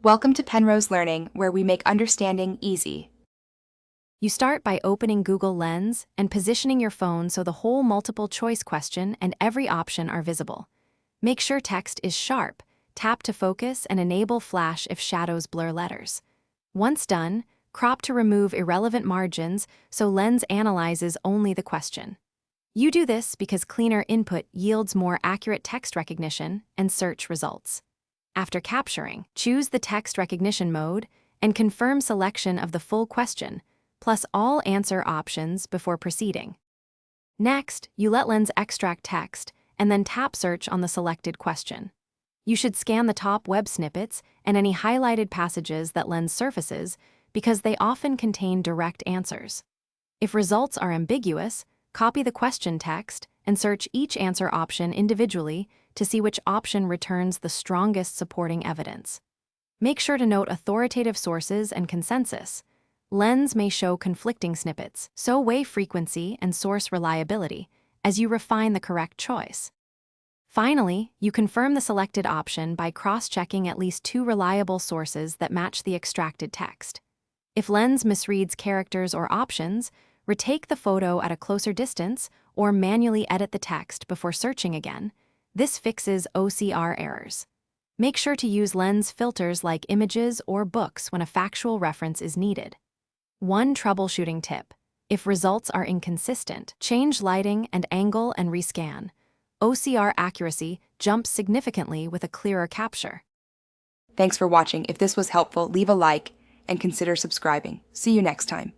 Welcome to Penrose Learning, where we make understanding easy. You start by opening Google Lens and positioning your phone so the whole multiple-choice question and every option are visible. Make sure text is sharp, tap to focus, and enable flash if shadows blur letters. Once done, crop to remove irrelevant margins so Lens analyzes only the question. You do this because cleaner input yields more accurate text recognition and search results. After capturing, choose the text recognition mode and confirm selection of the full question, plus all answer options before proceeding. Next, you let Lens extract text and then tap search on the selected question. You should scan the top web snippets and any highlighted passages that Lens surfaces because they often contain direct answers. If results are ambiguous, copy the question text and search each answer option individually to see which option returns the strongest supporting evidence. Make sure to note authoritative sources and consensus. Lens may show conflicting snippets, so weigh frequency and source reliability as you refine the correct choice. Finally, you confirm the selected option by cross-checking at least 2 reliable sources that match the extracted text. If Lens misreads characters or options, retake the photo at a closer distance or manually edit the text before searching again. This fixes OCR errors. Make sure to use Lens filters like images or books when a factual reference is needed. One troubleshooting tip: if results are inconsistent, change lighting and angle and rescan. OCR accuracy jumps significantly with a clearer capture. Thanks for watching. If this was helpful, leave a like and consider subscribing. See you next time.